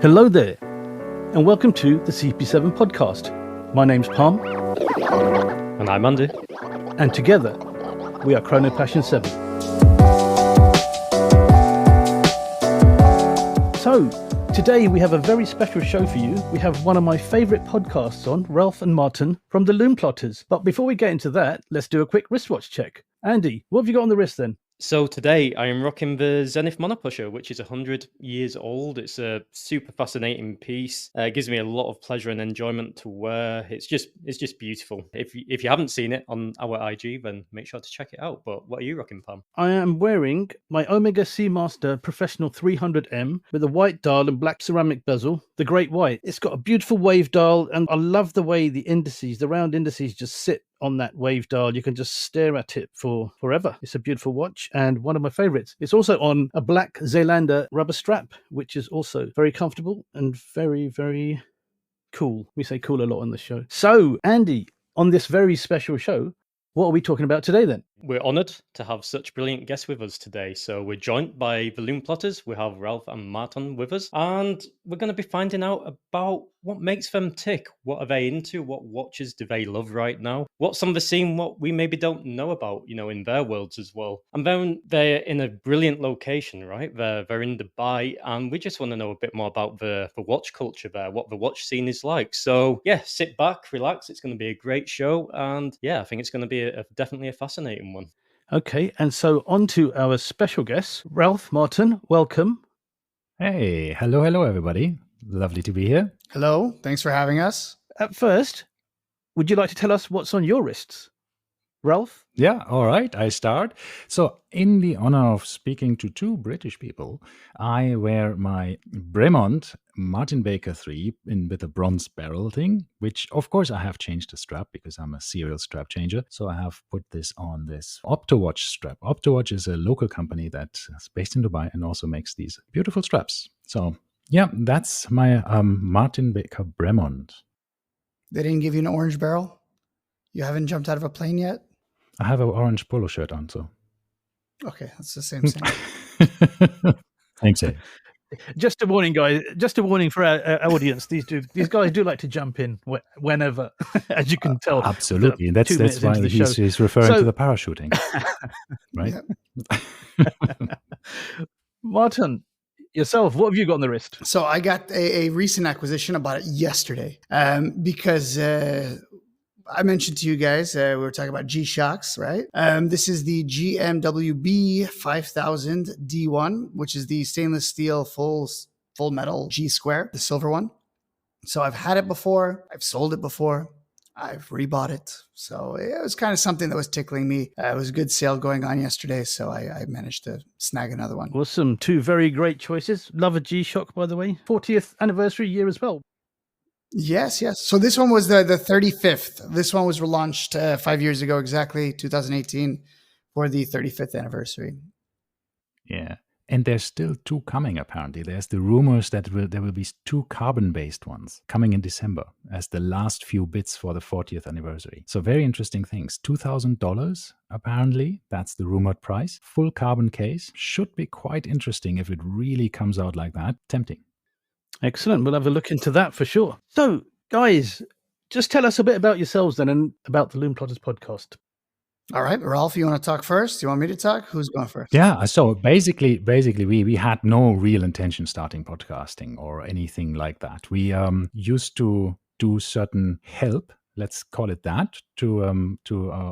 Hello there, and welcome to the CP7 podcast. My name's Palm. And I'm Andy. And together, we are Chrono Passion 7. So, today we have a very special show for you. We have one of my favourite podcasts on, Ralph and Martin from the Lume Plotters. But before we get into that, let's do a quick wristwatch check. Andy, what have you got on the wrist then? So today I am rocking the Zenith Monopusher, which is 100 years old. It's a super fascinating piece. It gives me a lot of pleasure and enjoyment to wear. It's just beautiful. If you haven't seen it on our IG, then make sure to check it out. But what are you rocking, Pam? I am wearing my Omega Seamaster Professional 300M with a white dial and black ceramic bezel, the Great White. It's got a beautiful wave dial, and I love the way the round indices just sit on that wave dial. You can just stare at it for forever. It's a beautiful watch and one of my favorites. It's also on a black Zelander rubber strap, which is also very comfortable and very, very cool. We say cool a lot on the show. So, Andy, on this very special show, what are we talking about today then? We're honoured to have such brilliant guests with us today. So we're joined by the Lume Plotters. We have Ralph and Martin with us. And we're going to be finding out about what makes them tick. What are they into? What watches do they love right now? What's some of the scene what we maybe don't know about, in their worlds as well. And then they're in a brilliant location, right? They're in Dubai. And we just want to know a bit more about the watch culture there, what the watch scene is like. So yeah, sit back, relax. It's going to be a great show. And yeah, I think it's going to be definitely a fascinating one. Okay, and so on to our special guests. Ralph, Martin, welcome. Hey, hello, everybody. Lovely to be here. Hello, thanks for having us. At first, would you like to tell us what's on your wrists? Ralph? Yeah, all right, I start. So, in the honor of speaking to two British people, I wear my Bremont Martin Baker 3 with a bronze barrel thing, which of course I have changed the strap because I'm a serial strap changer. So I have put this on this Optowatch strap. Optowatch is a local company that's based in Dubai and also makes these beautiful straps. So yeah, that's my Martin Baker Bremont. They didn't give you an orange barrel? You haven't jumped out of a plane yet? I have an orange polo shirt on, so. Okay, that's the same thing. Thanks, Ed. Just a warning, guys. Just a warning for our audience. These guys do like to jump in whenever, as you can tell. Absolutely, and that's why he's referring to the parachuting, right? Martin, yourself, what have you got on the wrist? So I got a recent acquisition. About it yesterday, because I mentioned to you guys, we were talking about G-Shocks, right? This is the GMWB 5000 D1, which is the stainless steel full metal G-Square, the silver one. So I've had it before. I've sold it before. I've rebought it. So it was kind of something that was tickling me. It was a good sale going on yesterday, so I managed to snag another one. Awesome. Two very great choices. Love a G-Shock, by the way. 40th anniversary year as well. Yes. So this one was the 35th. This one was relaunched 5 years ago, exactly 2018, for the 35th anniversary. Yeah. And there's still two coming, apparently. There's the rumors that there will be two carbon-based ones coming in December as the last few bits for the 40th anniversary. So very interesting things. $2,000, apparently. That's the rumored price. Full carbon case. Should be quite interesting if it really comes out like that. Tempting. Excellent. We'll have a look into that for sure. So, guys, just tell us a bit about yourselves then and about the Lume Plotters podcast. All right, Ralph, you want to talk first? You want me to talk? Who's going first? Yeah, so basically we had no real intention starting podcasting or anything like that. We used to do certain help, let's call it that, to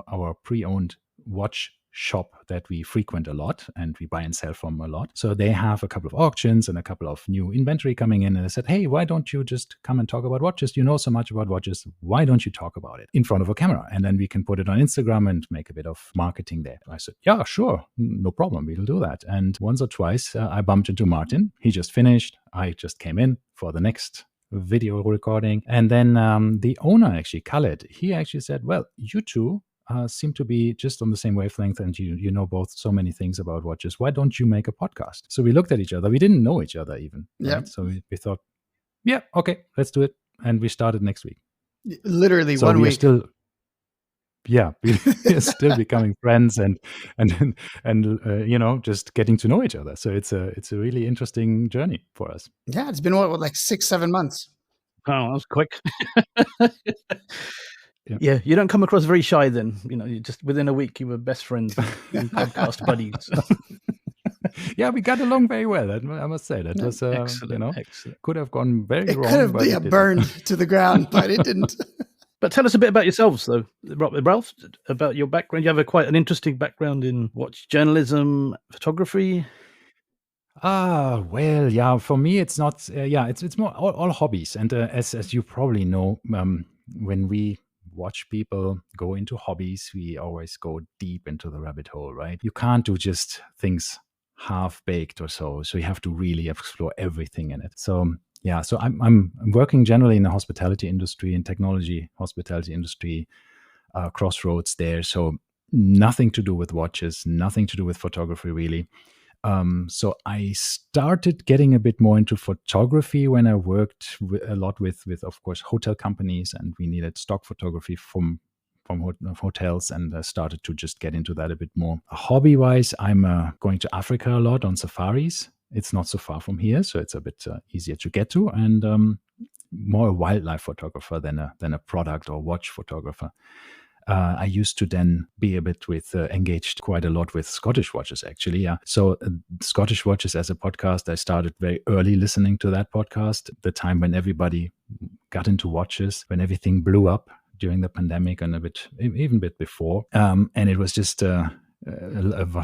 our pre-owned watch shop that we frequent a lot and we buy and sell from a lot. So they have a couple of auctions and a couple of new inventory coming in, and I said, hey, why don't you just come and talk about watches? You know so much about watches. Why don't you talk about it in front of a camera? And then we can put it on Instagram and make a bit of marketing there. I said, yeah, sure, no problem. We'll do that. And once or twice I bumped into Martin. He just finished. I just came in for the next video recording. And then the owner, actually, Khaled, he actually said, well, you two seem to be just on the same wavelength, and you know both so many things about watches. Why don't you make a podcast? So we looked at each other. We didn't know each other even. Yeah. Right? So we thought, yeah, okay, let's do it. And we started next week. Literally so 1 we week. Are still, yeah, we're still becoming friends and just getting to know each other. So it's a really interesting journey for us. Yeah, it's been what, like 6-7 months. Oh, that was quick. Yeah. Yeah, you don't come across very shy then. You just within a week you were best friends and podcast buddies. Yeah, we got along very well. I must say that was Excellent. could have gone very It wrong, could have but it didn't. burned to the ground, but it didn't. But tell us a bit about yourselves, though, Ralph, about your background. You have quite an interesting background in watch journalism, photography. Well, yeah. For me, it's not. It's more all hobbies, and as you probably know, when we watch people go into hobbies, we always go deep into the rabbit hole, right? You can't do just things half baked or so. So you have to really explore everything in it. So yeah, so I'm working generally in the hospitality industry and technology hospitality industry, crossroads there. So nothing to do with watches, nothing to do with photography really. So I started getting a bit more into photography when I worked a lot with, of course, hotel companies, and we needed stock photography from hotels, and I started to just get into that a bit more. Hobby wise, I'm going to Africa a lot on safaris. It's not so far from here, so it's a bit easier to get to, and more a wildlife photographer than a product or watch photographer. I used to then be a bit engaged quite a lot with Scottish watches, actually. Yeah. So Scottish Watches as a podcast, I started very early listening to that podcast, the time when everybody got into watches, when everything blew up during the pandemic and even a bit before. And it was just a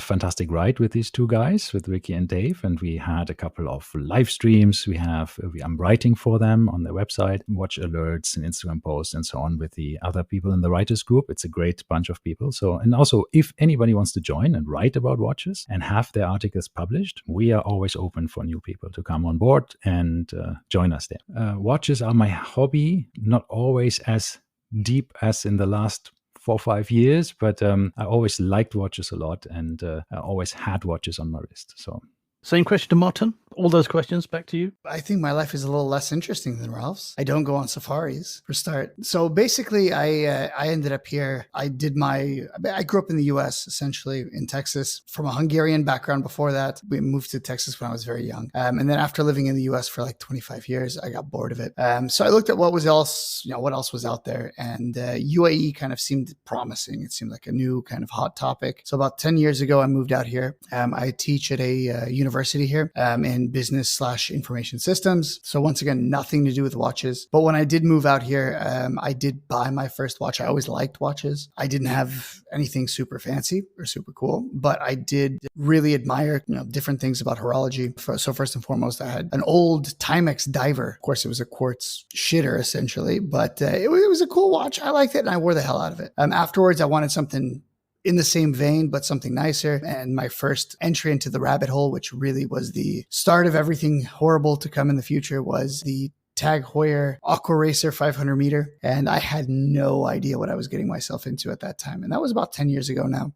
fantastic ride with these two guys, with Ricky and Dave, and we had a couple of live streams. I'm writing for them on their website, watch alerts and Instagram posts and so on with the other people in the writers group. It's a great bunch of people. So, and also if anybody wants to join and write about watches and have their articles published, we are always open for new people to come on board and join us there. Watches are my hobby, not always as deep as in the last 4 or 5 years, but I always liked watches a lot, and I always had watches on my wrist. So Same question to Martin. All those questions back to you. I think my life is a little less interesting than Ralph's. I don't go on safaris for start. So basically, I ended up here. I grew up in the U.S. essentially in Texas from a Hungarian background. Before that, we moved to Texas when I was very young, and then after living in the U.S. for like 25 years, I got bored of it. So I looked at what else was out there, and UAE kind of seemed promising. It seemed like a new kind of hot topic. So about 10 years ago, I moved out here. I teach at a university here in business/information systems. So once again, nothing to do with watches. But when I did move out here, I did buy my first watch. I always liked watches. I didn't have anything super fancy or super cool, but I did really admire different things about horology. So first and foremost, I had an old Timex diver. Of course, it was a quartz shitter essentially, but it was a cool watch. I liked it and I wore the hell out of it. Afterwards, I wanted something in the same vein, but something nicer. And my first entry into the rabbit hole, which really was the start of everything horrible to come in the future, was the Tag Heuer Aqua Racer 500 meter. And I had no idea what I was getting myself into at that time. And that was about 10 years ago now.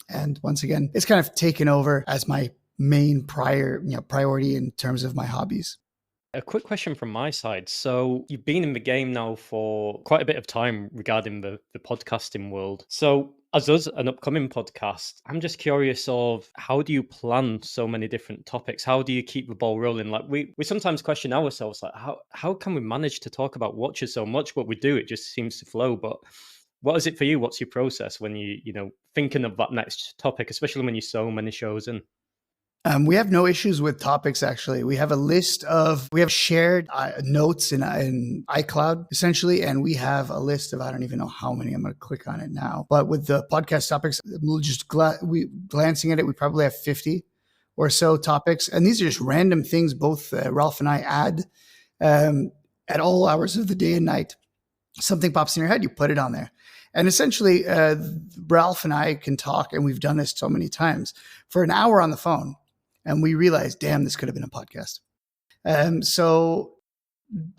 And once again, it's kind of taken over as my main priority in terms of my hobbies. A quick question from my side. So you've been in the game now for quite a bit of time regarding the podcasting world. So as us, an upcoming podcast, I'm just curious of how do you plan so many different topics? How do you keep the ball rolling? Like we sometimes question ourselves, like how can we manage to talk about watches so much? But we do, it just seems to flow. But what is it for you? What's your process when you thinking of that next topic, especially when you're so many shows in? We have no issues with topics, actually. We have shared notes in iCloud, essentially, and we have a list of, I don't even know how many. I'm going to click on it now. But with the podcast topics, we'll just glancing at it, we probably have 50 or so topics. And these are just random things both Ralph and I add at all hours of the day and night. Something pops in your head, you put it on there. And essentially, Ralph and I can talk, and we've done this so many times, for an hour on the phone. And we realized, damn, this could have been a podcast. So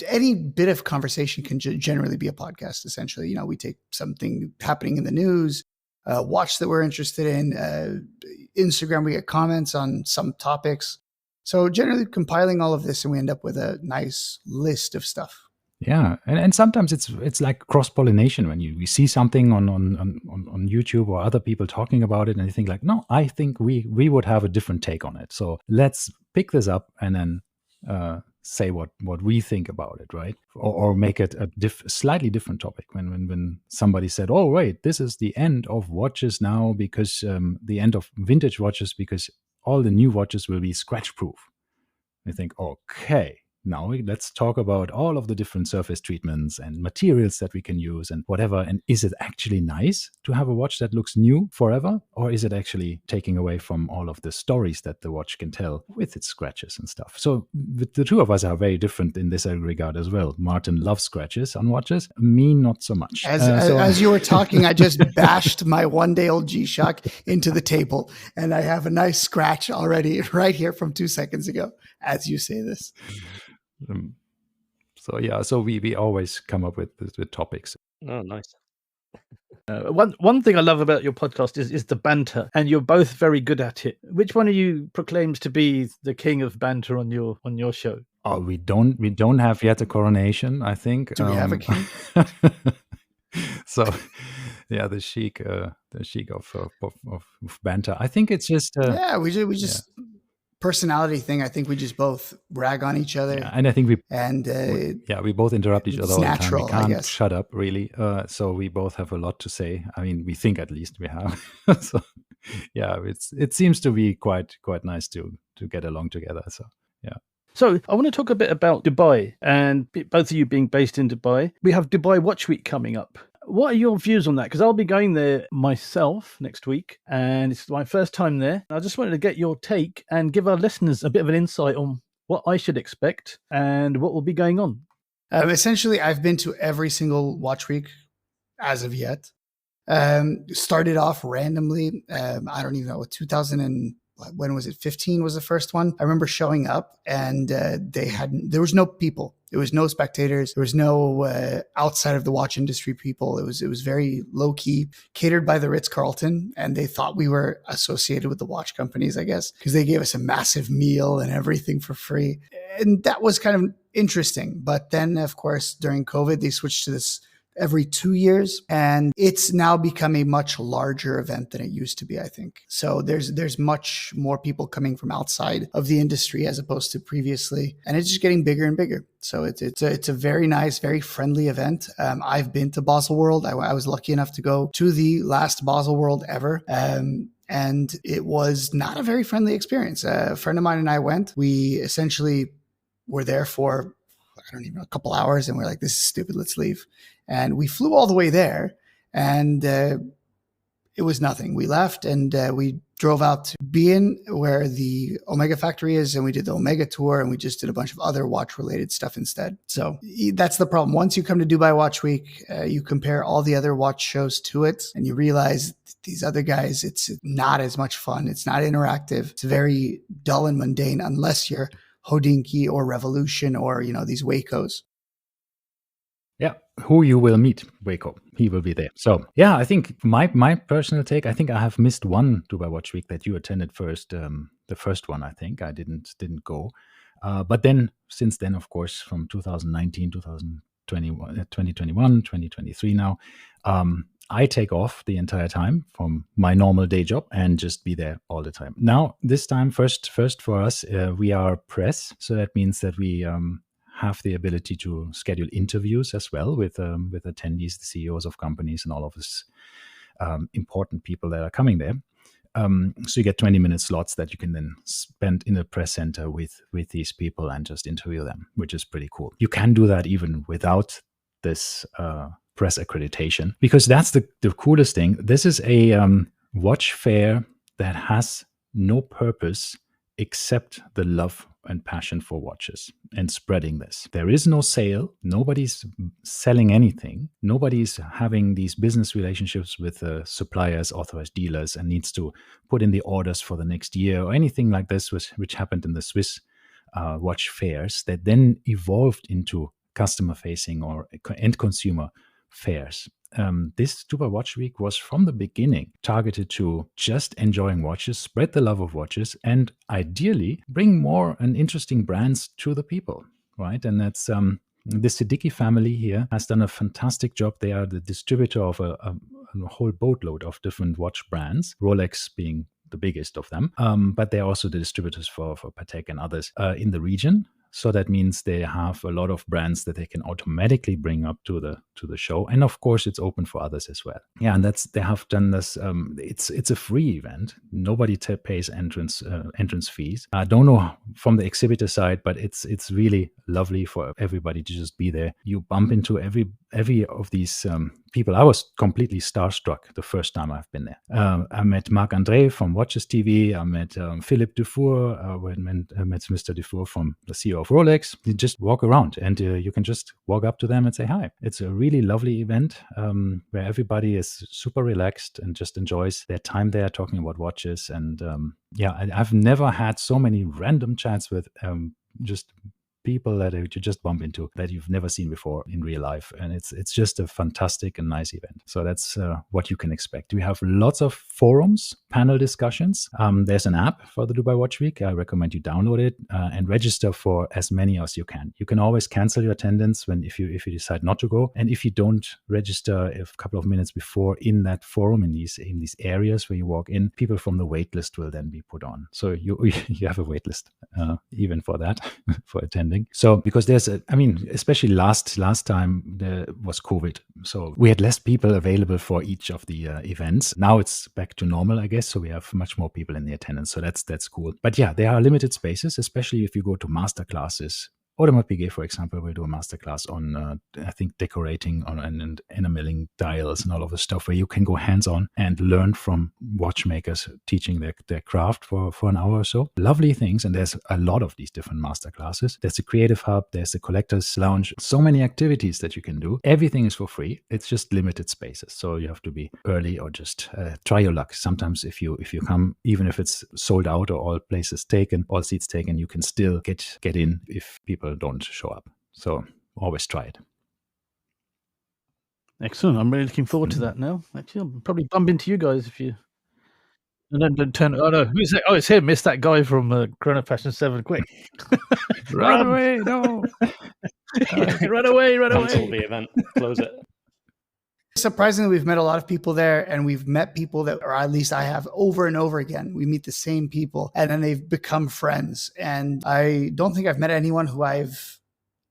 any bit of conversation can generally be a podcast, essentially. We take something happening in the news, watch that we're interested in, Instagram, we get comments on some topics. So generally compiling all of this, and we end up with a nice list of stuff. Yeah, and sometimes it's like cross pollination when you see something on YouTube or other people talking about it, and you think like, no, I think we would have a different take on it. So let's pick this up and then say what we think about it, right? Or make it a slightly different topic. When somebody said, oh wait, this is the end of watches now because the end of vintage watches because all the new watches will be scratch proof. I think, okay, now let's talk about all of the different surface treatments and materials that we can use and whatever. And is it actually nice to have a watch that looks new forever? Or is it actually taking away from all of the stories that the watch can tell with its scratches and stuff? So the two of us are very different in this regard as well. Martin loves scratches on watches. Me, not so much. As you were talking, I just bashed my one-day-old G-Shock into the table, and I have a nice scratch already right here from 2 seconds ago as you say this. So we always come up with topics. Oh, nice. One thing I love about your podcast is the banter, and you're both very good at it. Which one of you proclaims to be the king of banter on your show? Oh, we don't have yet a coronation, I think. Do we have a king? So, yeah, the chic of banter. I think it's just we just personality thing. I think we just both rag on each other, and I think we both interrupt each other all natural, the time. We can't shut up really. So we both have a lot to say. I mean, we think at least we have. So yeah, it seems to be quite nice to get along together. So yeah. So I want to talk a bit about Dubai, and both of you being based in Dubai. We have Dubai Watch Week coming up. What are your views on that? Because I'll be going there myself next week, and it's my first time there. I just wanted to get your take and give our listeners a bit of an insight on what I should expect and what will be going on. Essentially, I've been to every single Watch Week as of yet. Started off randomly. I don't even know, 15 was the first one. I remember showing up, and there was no people. There was no spectators. There was no outside of the watch industry people. It was very low key, catered by the Ritz-Carlton, and they thought we were associated with the watch companies, I guess, because they gave us a massive meal and everything for free. And that was kind of interesting. But then, of course, during COVID, they switched to this every 2 years, and it's now become a much larger event than it used to be, I think. So there's much more people coming from outside of the industry as opposed to previously, and it's just getting bigger and bigger. So it's a very nice, very friendly event. I've been to Basel World. I was lucky enough to go to the last Basel World ever. And it was not a very friendly experience. A friend of mine and I went. We essentially were there for, I don't even know, a couple hours, and we're like, this is stupid, let's leave. And we flew all the way there, and it was nothing. We left, and we drove out to Bien, where the Omega factory is, and we did the Omega tour, and we just did a bunch of other watch-related stuff instead. So that's the problem. Once you come to Dubai Watch Week, you compare all the other watch shows to it, and you realize these other guys, it's not as much fun. It's not interactive. It's very dull and mundane unless you're Hodinkee or Revolution or, these Wacos. Yeah, who you will meet, Waco. He will be there. So yeah, I think my personal take, I think I have missed one Dubai Watch Week that you attended first. The first one, I think I didn't go. But then since then, of course, from 2019, 2021, 2023 now, I take off the entire time from my normal day job and just be there all the time. Now, this time, first for us, we are press. So that means that we have the ability to schedule interviews as well with attendees, the CEOs of companies, and all of this important people that are coming there. So you get 20-minute slots that you can then spend in the press center with these people and just interview them, which is pretty cool. You can do that even without this press accreditation, because that's the coolest thing. This is a watch fair that has no purpose except the love and passion for watches and spreading this. There is no sale. Nobody's selling anything. Nobody's having these business relationships with suppliers, authorized dealers, and needs to put in the orders for the next year or anything like this, which happened in the Swiss watch fairs that then evolved into customer-facing or end consumer fairs. This Dubai Watch Week was from the beginning targeted to just enjoying watches, spread the love of watches, and ideally bring more and interesting brands to the people, right? And that's The Siddiqui family here has done a fantastic job. They are the distributor of a whole boatload of different watch brands, Rolex being the biggest of them. But they're also the distributors for Patek and others in the region. So that means they have a lot of brands that they can automatically bring up to the show, and of course it's open for others as well. Yeah, and they have done this. It's a free event. Nobody pays entrance fees. I don't know from the exhibitor side, but it's really lovely for everybody to just be there. You bump into every of these people. I was completely starstruck the first time I've been there. I met Marc-André from Watches TV. I met Philippe Dufour. I met Mr. Dufour from the CEO of Rolex. You just walk around and you can just walk up to them and say hi. It's a really lovely event where everybody is super relaxed and just enjoys their time there talking about watches. And I've never had so many random chats with just people that you just bump into that you've never seen before in real life. And it's just a fantastic and nice event. So that's what you can expect. We have lots of forums, panel discussions. There's an app for the Dubai Watch Week. I recommend you download it and register for as many as you can. You can always cancel your attendance if you decide not to go. And if you don't register a couple of minutes before in that forum, in these areas where you walk in, people from the wait list will then be put on. So you have a wait list even for that, for attending. So because especially last time there was COVID, so we had less people available for each of the events. Now it's back to normal, I guess. So we have much more people in the attendance. So that's cool. But yeah, there are limited spaces, especially if you go to master classes. Audemars Piguet, for example, will do a masterclass on, I think, decorating and enameling dials and all of the stuff where you can go hands-on and learn from watchmakers teaching their craft for an hour or so. Lovely things, and there's a lot of these different masterclasses. There's a creative hub, there's the collector's lounge, so many activities that you can do. Everything is for free. It's just limited spaces, so you have to be early or just try your luck. Sometimes if you come, even if it's sold out or all places taken, all seats taken, you can still get in if people don't show up. So always try it. Excellent. I'm really looking forward to that now. Actually, I'll probably bump into you guys if you. And then don't turn. Oh no, who's that? Oh, it's him. It's that guy from Chrono Passion 7. Quick, Run away! No, run away! Cancel the event. Close it. Surprisingly, we've met a lot of people there, and we've met people that, or at least I have, over and over again. We meet the same people, and then they've become friends. And I don't think I've met anyone who I've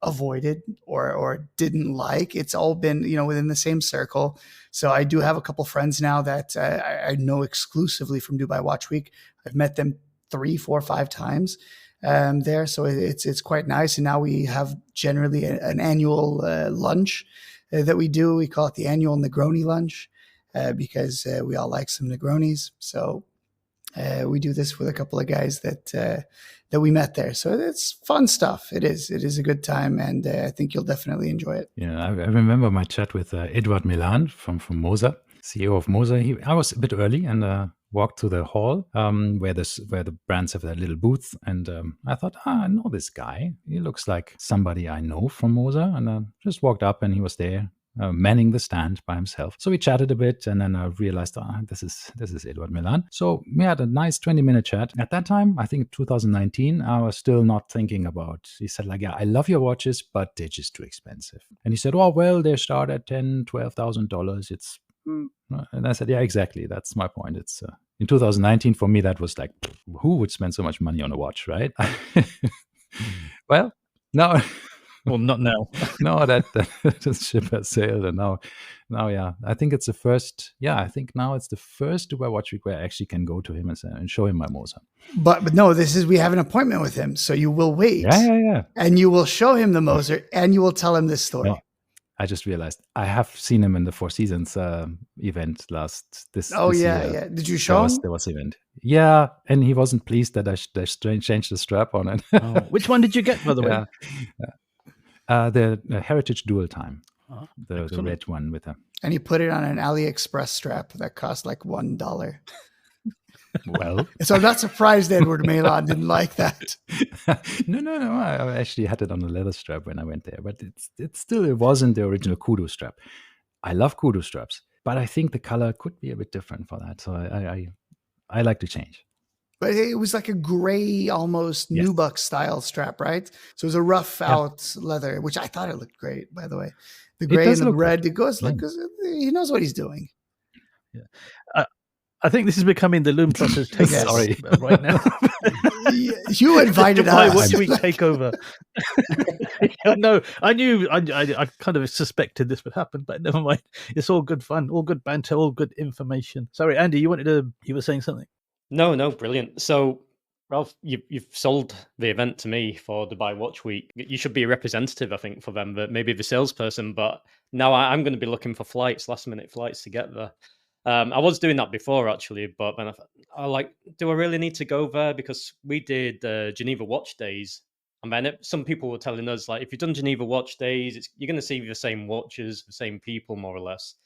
avoided or didn't like. It's all been, within the same circle. So I do have a couple friends now that I know exclusively from Dubai Watch Week. I've met them 3, 4, 5 times there. So it's quite nice. And now we have generally an annual lunch that we do. We call it the annual Negroni lunch because we all like some Negronis. So we do this with a couple of guys that we met there. So it's fun stuff. It is a good time, and I think you'll definitely enjoy it. Yeah, I remember my chat with Edward Milan from Moser, CEO of Moser. I was a bit early and walked to the hall where the brands have their little booth, and I thought, I know this guy. He looks like somebody I know from Moser, and I just walked up, and he was there. Manning the stand by himself. So we chatted a bit, and then I realized, this is Edward Milan. So we had a nice 20-minute chat. At that time, I think 2019, I was still not thinking about, he said yeah, I love your watches, but they're just too expensive. And he said, they start at $10,000, $12,000. It's, and I said, yeah, exactly. That's my point. It's in 2019, for me, that was like, who would spend so much money on a watch, right? Well, no. Well, not now. No, that ship has sailed, and now, yeah, I think it's the first. Yeah, I think now it's the first Dubai Watch Week where I actually can go to him and show him my Moser. But no, we have an appointment with him, so you will wait. Yeah. And you will show him the Moser, and you will tell him this story. No, I just realized I have seen him in the Four Seasons event this year. Yeah. Did you show him? There was an event. Yeah, and he wasn't pleased that I changed the strap on it. Which one did you get, by the way? The Heritage Dual Time, the red one with them. And he put it on an AliExpress strap that cost like $1. Well, so I'm not surprised Edward Milan didn't like that. No. I actually had it on a leather strap when I went there, but it wasn't the original Kudu strap. I love Kudu straps, but I think the color could be a bit different for that. So I like to change. but it was like a gray, almost Yes. nubuck style strap, right? So it was a rough out leather, which I thought it looked great, by the way. The gray does and the look good. red, it goes like, Yeah. he knows what he's doing. I think this is becoming the Lume Pluses takeover Yes. Sorry. right now. You invited Dubai us. Watch Week takeover. No, I knew, I kind of suspected this would happen, but never mind. It's all good fun, all good banter, all good information. Sorry, Andy, you were saying something. No, brilliant. So, Ralph, you've sold the event to me for Dubai Watch Week. You should be a representative, I think, for them, but maybe the salesperson. But now I'm going to be looking for last minute flights to get there. I was doing that before actually, but then I like, do I really need to go there? Because we did Geneva Watch Days, and then some people were telling us like, if you've done Geneva Watch Days, you're going to see the same watches, the same people, more or less.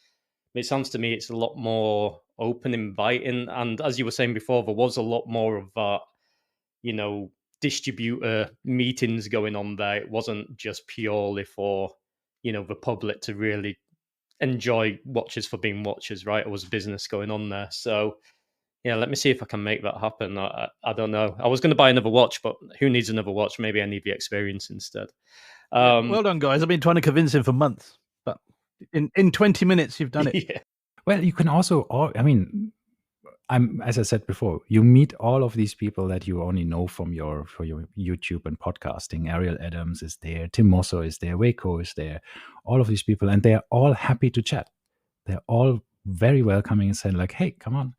But it sounds to me it's a lot more open, inviting, and as you were saying before, there was a lot more of that, distributor meetings going on there. It wasn't just purely for, the public to really enjoy watches for being watches, right? It was business going on there. So, yeah, let me see if I can make that happen. I don't know. I was going to buy another watch, but who needs another watch? Maybe I need the experience instead. Well done, guys. I've been trying to convince him for months, but in 20 minutes, you've done it. Yeah. Well, you can also, as I said before, you meet all of these people that you only know from your YouTube and podcasting. Ariel Adams is there, Tim Mosso is there, Waco is there, all of these people, and they're all happy to chat. They're all very welcoming and saying like, "Hey, come on,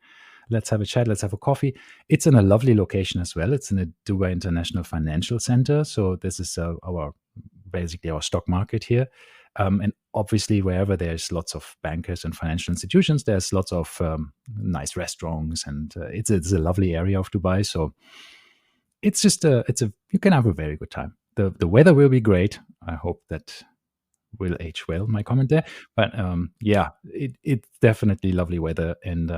let's have a chat, let's have a coffee." It's in a lovely location as well. It's in the Dubai International Financial Center, so this is basically our stock market here. And obviously, wherever there's lots of bankers and financial institutions, there's lots of nice restaurants, and it's a lovely area of Dubai. So it's just you can have a very good time. The weather will be great. I hope that will age well, my comment there. But yeah, it's definitely lovely weather, and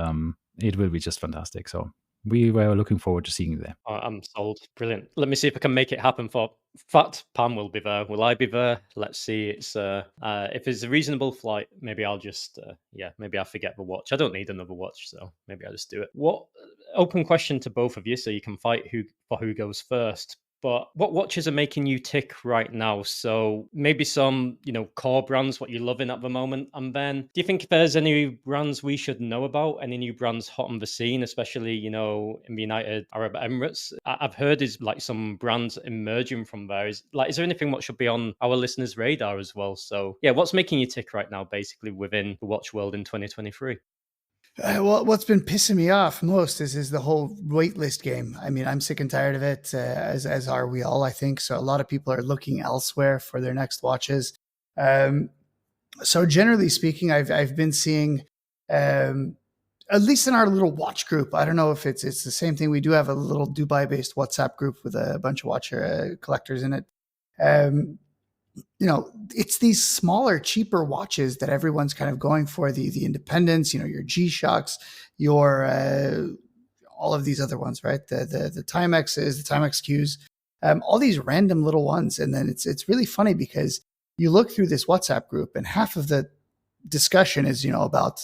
it will be just fantastic. So we were looking forward to seeing you there. I'm sold. Brilliant. Let me see if I can make it happen. For fact, Pam will be there. Will I be there? Let's see. It's if it's a reasonable flight, maybe I'll just maybe I forget the watch. I don't need another watch, so maybe I'll just do it. What open question to both of you, so you can fight who goes first. But what watches are making you tick right now? So maybe some, core brands, what you're loving at the moment. And then do you think there's any brands we should know about? Any new brands hot on the scene, especially, in the United Arab Emirates? I've heard is like some brands emerging from there. Is there anything what should be on our listeners' radar as well? So yeah, what's making you tick right now, basically within the watch world in 2023? Well, what's been pissing me off most is the whole waitlist game. I mean, I'm sick and tired of it, as are we all, I think. So a lot of people are looking elsewhere for their next watches. So generally speaking, I've been seeing, at least in our little watch group. I don't know if it's the same thing. We do have a little Dubai-based WhatsApp group with a bunch of watch collectors in it. It's these smaller, cheaper watches that everyone's kind of going for, the independents, your G-Shocks, your all of these other ones, right? The Timexes, the Timex Qs, all these random little ones. And then it's really funny because you look through this WhatsApp group and half of the discussion is, about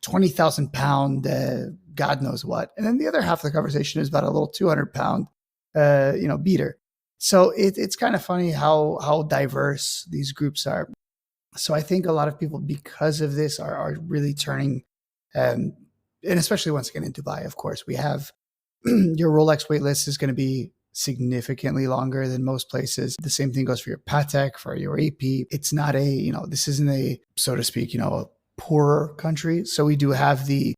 20,000 pound, God knows what. And then the other half of the conversation is about a little 200 pound, beater. So it's kind of funny how diverse these groups are. So I think a lot of people, because of this, are really turning, and especially once again in Dubai, of course, we have your Rolex waitlist is going to be significantly longer than most places. The same thing goes for your Patek, for your AP. It's not this isn't a, so to speak, a poorer country. So we do have the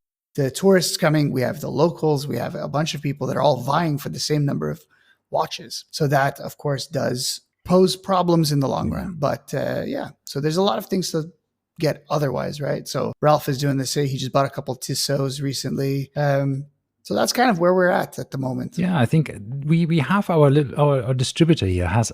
tourists coming. We have the locals. We have a bunch of people that are all vying for the same number of watches. So that, of course, does pose problems in the long run. But so there's a lot of things to get otherwise, right? So Ralph is doing this. He just bought a couple Tissot's recently. So that's kind of where we're at the moment. Yeah, I think we have our distributor here has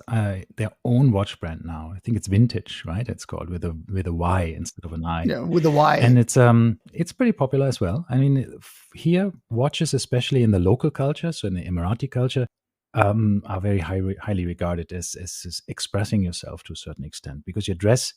their own watch brand now. I think it's Vintage, right? It's called with a Y instead of an I. Yeah, with a Y. And it's pretty popular as well. I mean, here watches, especially in the local culture, so in the Emirati culture, are very highly regarded as expressing yourself to a certain extent, because you dress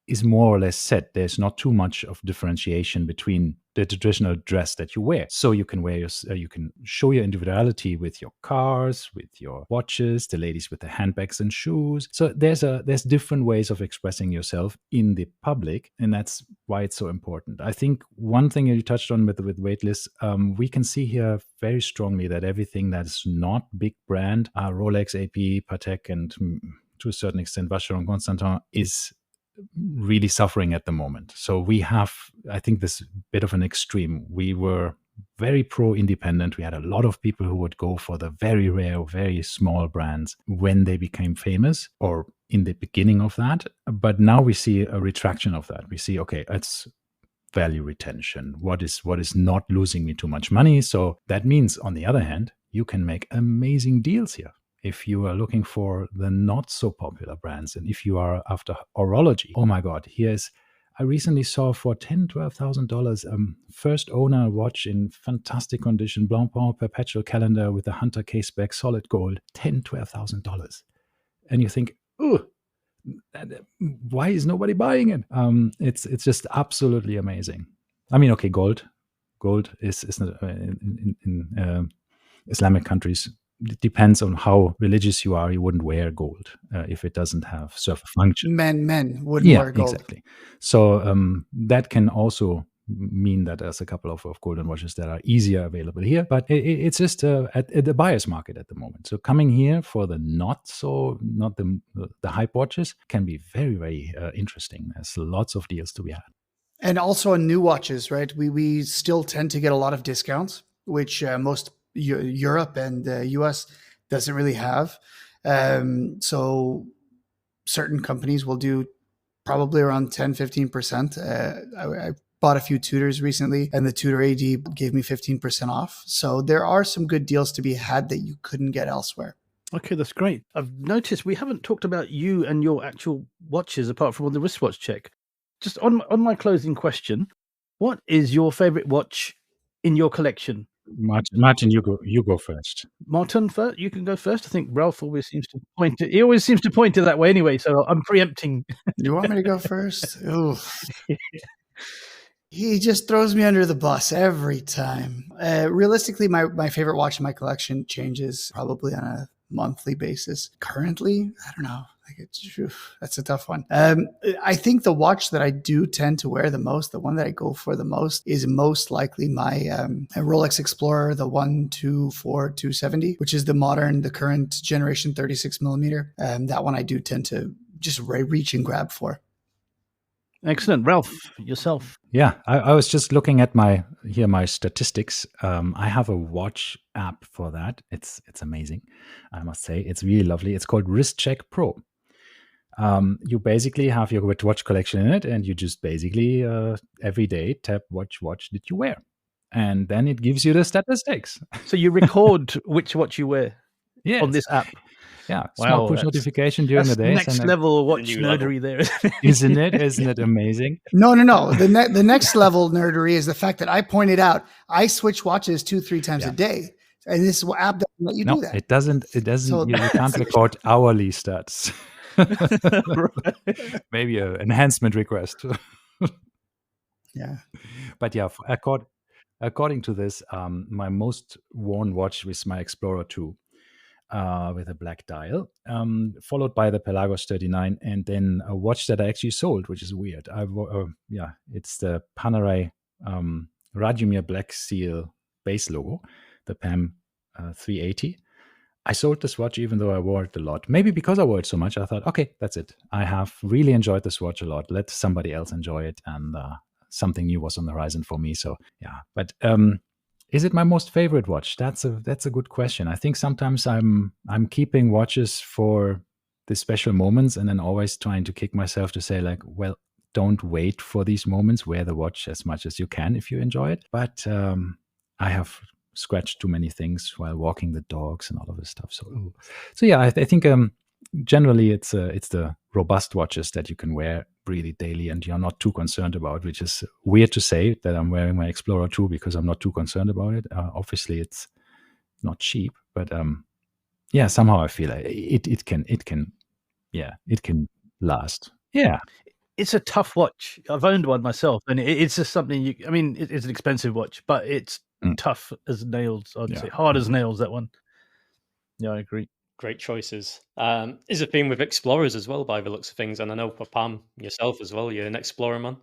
is more or less set. There's not too much of differentiation between the traditional dress that you wear. So you can wear you can show your individuality with your cars, with your watches, the ladies with the handbags and shoes. So there's different ways of expressing yourself in the public, and that's why it's so important. I think one thing you touched on with Weightless, we can see here very strongly that everything that's not big brand, Rolex, AP, Patek, and to a certain extent Vacheron Constantin, is really suffering at the moment. So we have, I think, this bit of an extreme. We were very pro-independent. We had a lot of people who would go for the very rare, very small brands when they became famous or in the beginning of that. But now we see a retraction of that. We see, okay, it's value retention. What is not losing me too much money? So that means, on the other hand, you can make amazing deals here. If you are looking for the not so popular brands, and if you are after horology, oh my God, I recently saw for $10,000-$12,000 first owner watch in fantastic condition, Blancpain perpetual calendar with a Hunter case back, solid gold, $10,000-$12,000. And you think, oh, why is nobody buying it? It's just absolutely amazing. I mean, okay, gold is in Islamic countries. It depends on how religious you are. You wouldn't wear gold if it doesn't serve a function. Men wouldn't wear gold. Exactly. So that can also mean that there's a couple of golden watches that are easier available here, but it's just at the buyer's market at the moment. So coming here for the not the hype watches can be very, very interesting. There's lots of deals to be had. And also on new watches, right? We still tend to get a lot of discounts, which most Europe and the US doesn't really have. So certain companies will do probably around 10-15%. I bought a few Tudors recently, and the Tudor AD gave me 15% off. So there are some good deals to be had that you couldn't get elsewhere. Okay, that's great. I've noticed we haven't talked about you and your actual watches apart from on the wristwatch check. Just on my closing question, what is your favorite watch in your collection? Martin, you go first. Martin, first. You can go first. I think Ralph always seems to point to that way anyway, so I'm preempting. You want me to go first? Ooh. He just throws me under the bus every time. Realistically, my favorite watch in my collection changes probably on a monthly basis. Currently, I don't know. That's a tough one. I think the watch that I do tend to wear the most, the one that I go for the most, is most likely my Rolex Explorer, the 124270, which is the current generation 36 millimeter. That one I do tend to just reach and grab for. Excellent. Ralph, yourself. Yeah, I was just looking at my statistics. I have a watch app for that. It's amazing, I must say. It's really lovely. It's called Wrist Check Pro. You basically have your watch collection in it, and you just basically every day tap which watch did you wear, and then it gives you the statistics. So you record which watch you wear on this app. Yeah, small push notification during the day. Next level watch nerdery there, isn't it? Isn't it amazing? No. The next level nerdery is the fact that I pointed out I switch watches 2-3 times a day, and this app doesn't let you do that. It doesn't. So you can't record hourly stats. Maybe an enhancement request. Yeah, but yeah, according to this, my most worn watch was my Explorer 2. With a black dial, followed by the Pelagos 39, and then a watch that I actually sold, which is weird. It's the Panerai Radimir Black Seal base logo, the PAM 380. I sold this watch even though I wore it a lot. Maybe because I wore it so much, I thought, okay, that's it. I have really enjoyed this watch a lot. Let somebody else enjoy it, and something new was on the horizon for me. So yeah, but is it my most favorite watch? That's a good question. I think sometimes I'm keeping watches for the special moments, and then always trying to kick myself to say, like, well, don't wait for these moments. Wear the watch as much as you can if you enjoy it. But I have scratched too many things while walking the dogs and all of this stuff. So yeah, I think generally it's the robust watches that you can wear really daily and you're not too concerned about, which is weird to say that I'm wearing my Explorer 2 because I'm not too concerned about it. Obviously it's not cheap, but somehow I feel like it can last. Yeah. It's a tough watch. I've owned one myself, and it's just something it's an expensive watch, but it's tough as nails. I'd say hard as nails, that one. Yeah, I agree. Great choices. Is a theme with explorers as well, by the looks of things. And I know for Pam, yourself as well, you're an explorer man.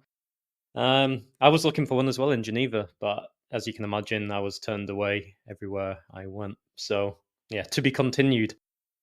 I was looking for one as well in Geneva, but as you can imagine, I was turned away everywhere I went. So, yeah, to be continued.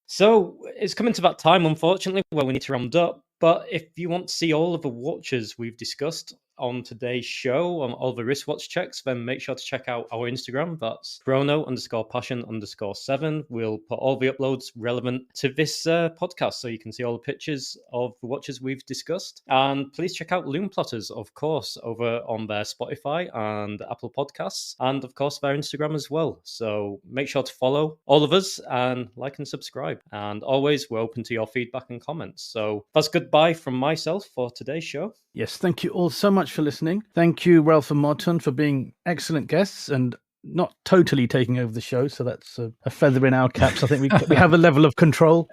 So, it's coming to that time, unfortunately, where we need to round up. But if you want to see all of the watches we've discussed on today's show, on all the wristwatch checks, then make sure to check out our Instagram. That's chrono_passion_7. We'll put all the uploads relevant to this podcast so you can see all the pictures of the watches we've discussed. And please check out Lume Plotters, of course, over on their Spotify and Apple Podcasts, and of course their Instagram as well. So make sure to follow all of us and like and subscribe. And always, we're open to your feedback and comments. So that's goodbye from myself for today's show. Yes, thank you all so much for listening. Thank you, Ralph and Martin, for being excellent guests and not totally taking over the show. So that's a feather in our caps. I think we have a level of control.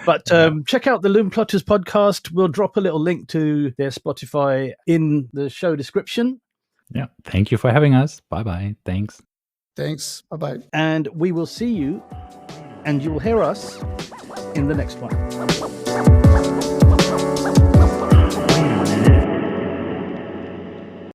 But check out the Lume Plotters podcast. We'll drop a little link to their Spotify in the show description. Yeah. Thank you for having us. Bye-bye. Thanks. Thanks. Bye-bye. And we will see you, and you will hear us in the next one.